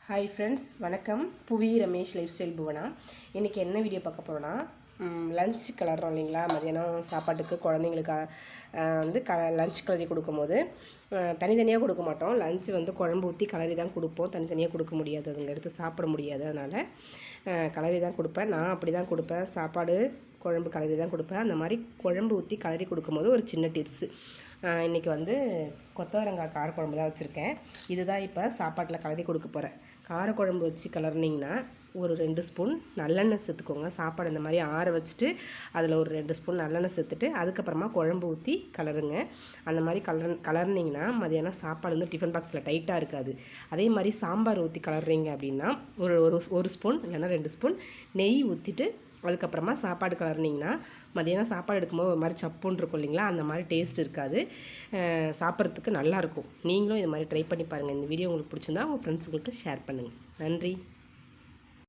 Hi friends, வணக்கம். புவி Ramesh life style Bhuvana. இன்றைக்கி என்ன வீடியோ பார்க்க போகிறோன்னா, லன்ச் கிளறோம் இல்லைங்களா. மதியானம் சாப்பாட்டுக்கு குழந்தைங்களுக்கு வந்து லன்ச் கிளறி கொடுக்கும்போது தனித்தனியாக கொடுக்க மாட்டோம். லன்ச் வந்து குழம்பு ஊற்றி கிளறி தான் கொடுப்போம். தனித்தனியாக கொடுக்க முடியாது, அதுங்க எடுத்து சாப்பிட முடியாது. அதனால் கிளறி தான் கொடுப்பேன். நான் அப்படி தான் கொடுப்பேன். சாப்பாடு குழம்பு கிளறி தான் கொடுப்பேன். அந்த மாதிரி குழம்பு ஊற்றி கிளறி கொடுக்கும்போது ஒரு சின்ன டிப்ஸு. இன்றைக்கி வந்து கொத்தவரங்காய் காரக்குழம்பு தான் வச்சுருக்கேன். இதுதான் இப்போ சாப்பாட்டில் கிளறி கொடுக்க போகிறேன். காரக்குழம்பு வச்சு கிளறினீங்கன்னா ஒரு 2 ஸ்பூன் நல்லெண்ணெய் சேர்த்துக்கோங்க. சாப்பாடு இந்த மாதிரி ஆற வச்சுட்டு அதில் ஒரு 2 ஸ்பூன் நல்லெண்ணெய் சேர்த்துட்டு அதுக்கப்புறமா குழம்பு ஊற்றி கலருங்க. அந்த மாதிரி கலர்னிங்கன்னா மதியானம் சாப்பாடு வந்து டிஃபன் பாக்ஸில் டைட்டாக இருக்காது. அதே மாதிரி சாம்பார் ஊற்றி கலர்றீங்க அப்படின்னா ஒரு ஸ்பூன் இல்லைன்னா 2 ஸ்பூன் நெய் ஊற்றிட்டு அதுக்கப்புறமா சாப்பாடு கலர்னிங்கன்னா மதியானம் சாப்பாடு எடுக்கும்போது ஒரு மாதிரி சப்புன்னு இருக்கும் இல்லைங்களா, அந்த மாதிரி டேஸ்ட் இருக்காது. சாப்பிட்றதுக்கு நல்லாயிருக்கும். நீங்களும் இது மாதிரி ட்ரை பண்ணி பாருங்கள். இந்த வீடியோ உங்களுக்கு பிடிச்சிருந்தா உங்கள் ஃப்ரெண்ட்ஸுங்களுக்கு ஷேர் பண்ணுங்கள். நன்றி.